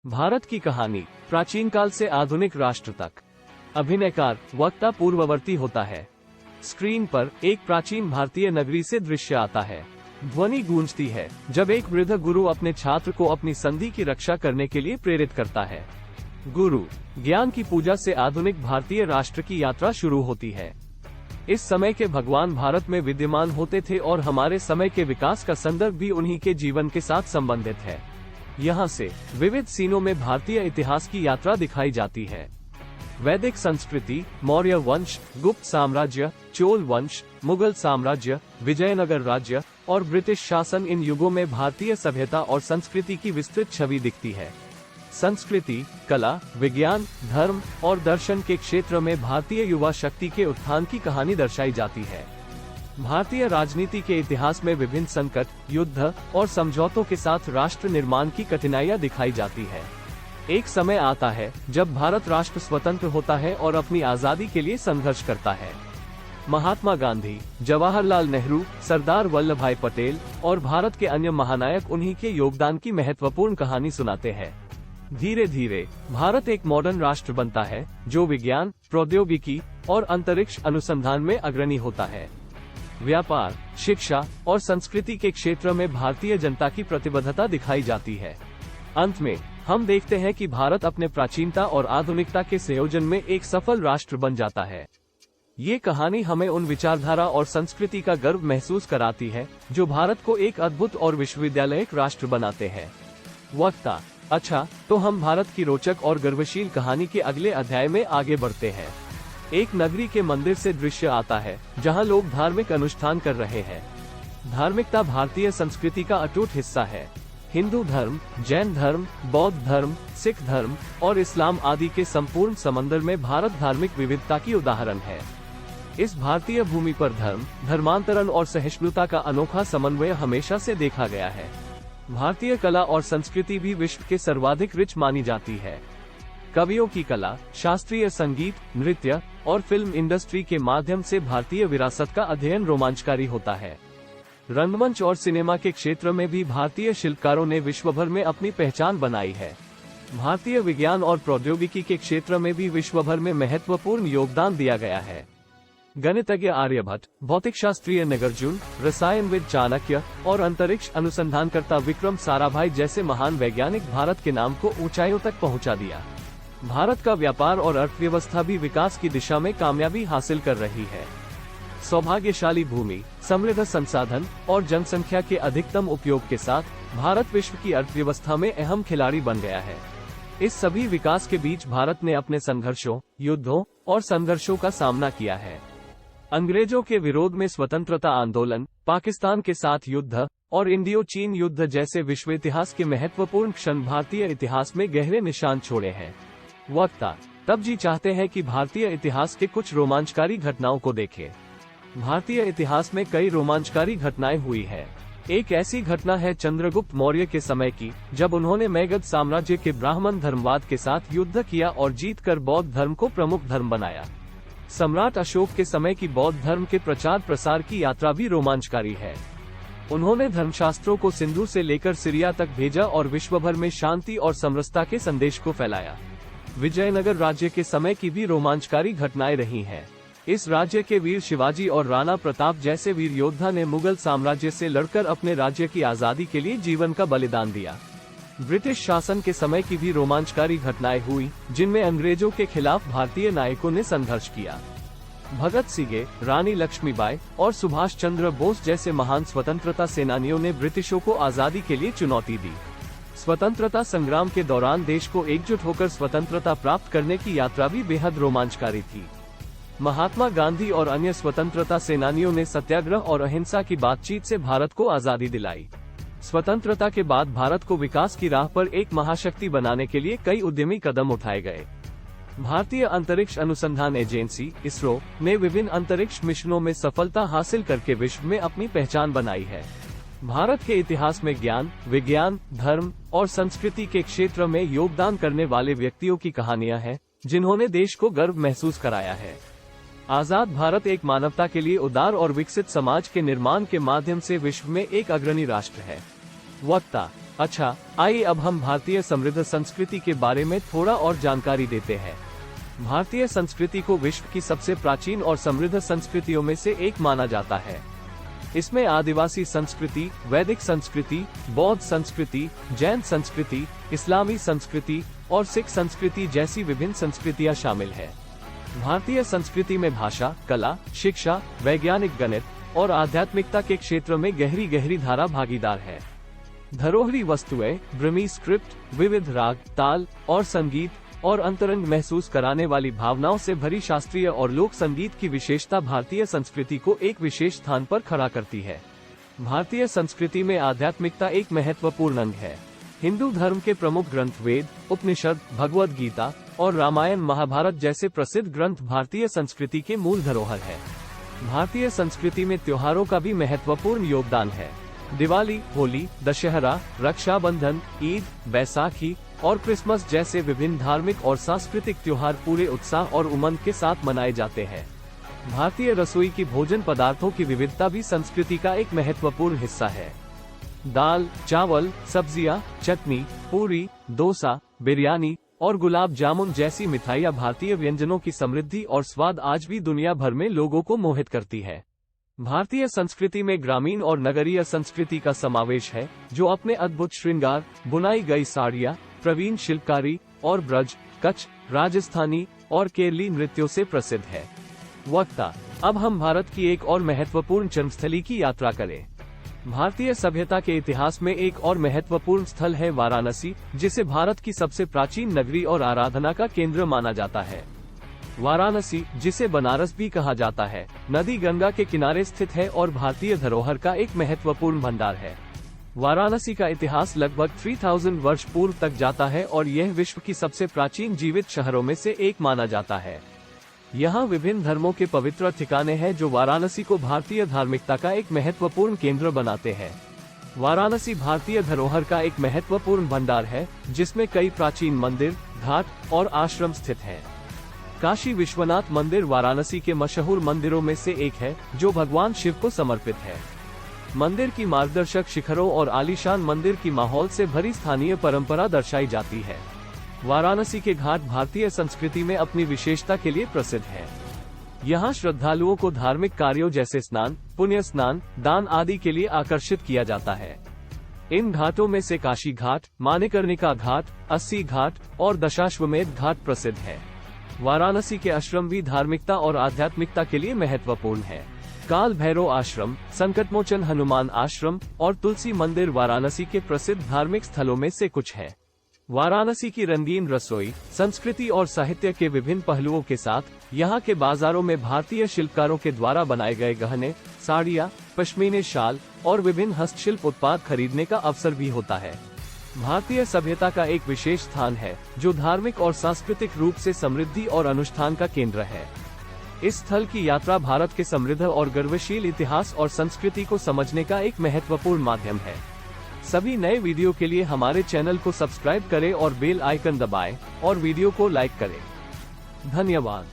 भारत की कहानी प्राचीन काल से आधुनिक राष्ट्र तक। अभिनयकार वक्ता पूर्ववर्ती होता है। स्क्रीन पर एक प्राचीन भारतीय नगरी से दृश्य आता है। ध्वनि गूंजती है जब एक वृद्ध गुरु अपने छात्र को अपनी संधि की रक्षा करने के लिए प्रेरित करता है। गुरु ज्ञान की पूजा से आधुनिक भारतीय राष्ट्र की यात्रा शुरू होती है। इस समय के भगवान भारत में विद्यमान होते थे और हमारे समय के विकास का संदर्भ भी उन्हीं के जीवन के साथ संबंधित है। यहाँ से विविध सीनों में भारतीय इतिहास की यात्रा दिखाई जाती है। वैदिक संस्कृति, मौर्य वंश, गुप्त साम्राज्य, चोल वंश, मुगल साम्राज्य, विजयनगर राज्य और ब्रिटिश शासन, इन युगों में भारतीय सभ्यता और संस्कृति की विस्तृत छवि दिखती है। संस्कृति, कला, विज्ञान, धर्म और दर्शन के क्षेत्र में भारतीय युवा शक्ति के उत्थान की कहानी दर्शाई जाती है। भारतीय राजनीति के इतिहास में विभिन्न संकट, युद्ध और समझौतों के साथ राष्ट्र निर्माण की कठिनाइयां दिखाई जाती है। एक समय आता है जब भारत राष्ट्र स्वतंत्र होता है और अपनी आजादी के लिए संघर्ष करता है। महात्मा गांधी, जवाहरलाल नेहरू, सरदार वल्लभ भाई पटेल और भारत के अन्य महानायक उन्हीं के योगदान की महत्वपूर्ण कहानी सुनाते हैं। धीरे धीरे भारत एक मॉडर्न राष्ट्र बनता है जो विज्ञान, प्रौद्योगिकी और अंतरिक्ष अनुसंधान में अग्रणी होता है। व्यापार, शिक्षा और संस्कृति के क्षेत्र में भारतीय जनता की प्रतिबद्धता दिखाई जाती है। अंत में हम देखते हैं कि भारत अपने प्राचीनता और आधुनिकता के संयोजन में एक सफल राष्ट्र बन जाता है। ये कहानी हमें उन विचारधारा और संस्कृति का गर्व महसूस कराती है जो भारत को एक अद्भुत और विश्वविद्यालयिक राष्ट्र बनाते हैं। वक्ता: अच्छा, तो हम भारत की रोचक और गर्वशील कहानी के अगले अध्याय में आगे बढ़ते हैं। एक नगरी के मंदिर से दृश्य आता है जहां लोग धार्मिक अनुष्ठान कर रहे हैं। धार्मिकता भारतीय संस्कृति का अटूट हिस्सा है। हिंदू धर्म, जैन धर्म, बौद्ध धर्म, सिख धर्म और इस्लाम आदि के संपूर्ण समंदर में भारत धार्मिक विविधता की उदाहरण है। इस भारतीय भूमि पर धर्म, धर्मांतरण और सहिष्णुता का अनोखा समन्वय हमेशा से देखा गया है। भारतीय कला और संस्कृति भी विश्व के सर्वाधिक रिच मानी जाती है। कवियों की कला, शास्त्रीय संगीत, नृत्य और फिल्म इंडस्ट्री के माध्यम से भारतीय विरासत का अध्ययन रोमांचकारी होता है। रंगमंच और सिनेमा के क्षेत्र में भी भारतीय शिल्पकारों ने विश्व भर में अपनी पहचान बनाई है। भारतीय विज्ञान और प्रौद्योगिकी के क्षेत्र में भी विश्व भर में महत्वपूर्ण योगदान दिया गया है। गणितज्ञ आर्यभट्ट, भौतिक शास्त्रीय नागार्जुन, रसायनविद चाणक्य और अंतरिक्ष अनुसंधानकर्ता विक्रम साराभाई जैसे महान वैज्ञानिक भारत के नाम को ऊंचाइयों तक पहुंचा दिया। भारत का व्यापार और अर्थव्यवस्था भी विकास की दिशा में कामयाबी हासिल कर रही है। सौभाग्यशाली भूमि, समृद्ध संसाधन और जनसंख्या के अधिकतम उपयोग के साथ भारत विश्व की अर्थव्यवस्था में अहम खिलाड़ी बन गया है। इस सभी विकास के बीच भारत ने अपने संघर्षों, युद्धों और संघर्षों का सामना किया है। अंग्रेजों के विरोध में स्वतंत्रता आंदोलन, पाकिस्तान के साथ युद्ध और इंडियो चीन युद्ध जैसे विश्व इतिहास के महत्वपूर्ण क्षण भारतीय इतिहास में गहरे निशान छोड़े हैं। वक्ता: तब जी चाहते हैं कि भारतीय इतिहास के कुछ रोमांचकारी घटनाओं को देखें। भारतीय इतिहास में कई रोमांचकारी घटनाएं हुई है। एक ऐसी घटना है चंद्रगुप्त मौर्य के समय की, जब उन्होंने मगध साम्राज्य के ब्राह्मण धर्मवाद के साथ युद्ध किया और जीतकर बौद्ध धर्म को प्रमुख धर्म बनाया। सम्राट अशोक के समय की बौद्ध धर्म के प्रचार प्रसार की यात्रा भी रोमांचकारी है। उन्होंने धर्मशास्त्रों को सिंधु से लेकर सीरिया तक भेजा और विश्व भर में शांति और समरसता के संदेश को फैलाया। विजयनगर राज्य के समय की भी रोमांचकारी घटनाएं रही हैं। इस राज्य के वीर शिवाजी और राणा प्रताप जैसे वीर योद्धा ने मुगल साम्राज्य से लड़कर अपने राज्य की आजादी के लिए जीवन का बलिदान दिया। ब्रिटिश शासन के समय की भी रोमांचकारी घटनाएं हुई, जिनमें अंग्रेजों के खिलाफ भारतीय नायकों ने संघर्ष किया। भगत सिंह, रानी लक्ष्मीबाई और सुभाष चंद्र बोस जैसे महान स्वतंत्रता सेनानियों ने ब्रिटिशों को आजादी के लिए चुनौती दी। स्वतंत्रता संग्राम के दौरान देश को एकजुट होकर स्वतंत्रता प्राप्त करने की यात्रा भी बेहद रोमांचकारी थी। महात्मा गांधी और अन्य स्वतंत्रता सेनानियों ने सत्याग्रह और अहिंसा की बातचीत से भारत को आजादी दिलाई। स्वतंत्रता के बाद भारत को विकास की राह पर एक महाशक्ति बनाने के लिए कई उद्यमी कदम उठाए गए। भारतीय अंतरिक्ष अनुसंधान एजेंसी इसरो ने विभिन्न अंतरिक्ष मिशनों में सफलता हासिल करके विश्व में अपनी पहचान बनाई है। भारत के इतिहास में ज्ञान, विज्ञान, धर्म और संस्कृति के क्षेत्र में योगदान करने वाले व्यक्तियों की कहानियां हैं, जिन्होंने देश को गर्व महसूस कराया है। आजाद भारत एक मानवता के लिए उदार और विकसित समाज के निर्माण के माध्यम से विश्व में एक अग्रणी राष्ट्र है। वक्ता: अच्छा, आइए अब हम भारतीय समृद्ध संस्कृति के बारे में थोड़ा और जानकारी देते हैं। भारतीय संस्कृति को विश्व की सबसे प्राचीन और समृद्ध संस्कृतियों में से एक माना जाता है। इसमें आदिवासी संस्कृति, वैदिक संस्कृति, बौद्ध संस्कृति, जैन संस्कृति, इस्लामी संस्कृति और सिख संस्कृति जैसी विभिन्न संस्कृतियां शामिल है। भारतीय संस्कृति में भाषा, कला, शिक्षा, वैज्ञानिक गणित और आध्यात्मिकता के क्षेत्र में गहरी धारा भागीदार है। धरोहरी वस्तुएं, ब्रह्मी स्क्रिप्ट, विविध राग, ताल और संगीत और अंतरंग महसूस कराने वाली भावनाओं से भरी शास्त्रीय और लोक संगीत की विशेषता भारतीय संस्कृति को एक विशेष स्थान पर खड़ा करती है। भारतीय संस्कृति में आध्यात्मिकता एक महत्वपूर्ण अंग है। हिंदू धर्म के प्रमुख ग्रंथ वेद, उपनिषद, भगवद गीता और रामायण महाभारत जैसे प्रसिद्ध ग्रंथ भारतीय संस्कृति के मूल धरोहर है। भारतीय संस्कृति में त्योहारों का भी महत्वपूर्ण योगदान है। दिवाली, होली, दशहरा, रक्षाबंधन, ईद, बैसाखी और क्रिसमस जैसे विभिन्न धार्मिक और सांस्कृतिक त्योहार पूरे उत्साह और उमंग के साथ मनाए जाते हैं। भारतीय रसोई की भोजन पदार्थों की विविधता भी संस्कृति का एक महत्वपूर्ण हिस्सा है। दाल, चावल, सब्जियां, चटनी, पूरी, डोसा, बिरयानी और गुलाब जामुन जैसी मिठाइयां भारतीय व्यंजनों की समृद्धि और स्वाद आज भी दुनिया भर में लोगों को मोहित करती है। भारतीय संस्कृति में ग्रामीण और नगरीय संस्कृति का समावेश है, जो अपने अद्भुत श्रृंगार, बुनाई गई साड़ियाँ, प्रवीण शिल्पकारी और ब्रज, कच्छ, राजस्थानी और केरली नृत्यों से प्रसिद्ध है। वक्ता, अब हम भारत की एक और महत्वपूर्ण जन्मस्थली की यात्रा करें। भारतीय सभ्यता के इतिहास में एक और महत्वपूर्ण स्थल है वाराणसी, जिसे भारत की सबसे प्राचीन नगरी और आराधना का केंद्र माना जाता है। वाराणसी, जिसे बनारस भी कहा जाता है, नदी गंगा के किनारे स्थित है और भारतीय धरोहर का एक महत्वपूर्ण भंडार है। वाराणसी का इतिहास लगभग 3000 वर्ष पूर्व तक जाता है और यह विश्व की सबसे प्राचीन जीवित शहरों में से एक माना जाता है। यहाँ विभिन्न धर्मों के पवित्र ठिकाने हैं जो वाराणसी को भारतीय धार्मिकता का एक महत्वपूर्ण केंद्र बनाते हैं। वाराणसी भारतीय धरोहर का एक महत्वपूर्ण भंडार है, जिसमें कई प्राचीन मंदिर, घाट और आश्रम स्थित हैं। काशी विश्वनाथ मंदिर वाराणसी के मशहूर मंदिरों में से एक है, जो भगवान शिव को समर्पित है। मंदिर की मार्गदर्शक शिखरों और आलीशान मंदिर की माहौल से भरी स्थानीय परंपरा दर्शाई जाती है। वाराणसी के घाट भारतीय संस्कृति में अपनी विशेषता के लिए प्रसिद्ध है। यहाँ श्रद्धालुओं को धार्मिक कार्यों जैसे स्नान, पुण्य स्नान, दान आदि के लिए आकर्षित किया जाता है। इन घाटों में से काशी घाट, माणिकर्णिका घाट, अस्सी घाट और दशाश्वमेध घाट प्रसिद्ध है। वाराणसी के आश्रम भी धार्मिकता और आध्यात्मिकता के लिए महत्वपूर्ण है। काल भैरव आश्रम, संकटमोचन हनुमान आश्रम और तुलसी मंदिर वाराणसी के प्रसिद्ध धार्मिक स्थलों में से कुछ हैं। वाराणसी की रंगीन रसोई, संस्कृति और साहित्य के विभिन्न पहलुओं के साथ यहाँ के बाजारों में भारतीय शिल्पकारों के द्वारा बनाए गए गहने, साड़ियाँ, पश्मीने शाल और विभिन्न हस्तशिल्प उत्पाद खरीदने का अवसर भी होता है। भारतीय सभ्यता का एक विशेष स्थान है, जो धार्मिक और सांस्कृतिक रूप से समृद्धि और अनुष्ठान का केंद्र है। इस स्थल की यात्रा भारत के समृद्ध और गर्वशील इतिहास और संस्कृति को समझने का एक महत्वपूर्ण माध्यम है। सभी नए वीडियो के लिए हमारे चैनल को सब्सक्राइब करें और बेल आइकन दबाएं और वीडियो को लाइक करें। धन्यवाद।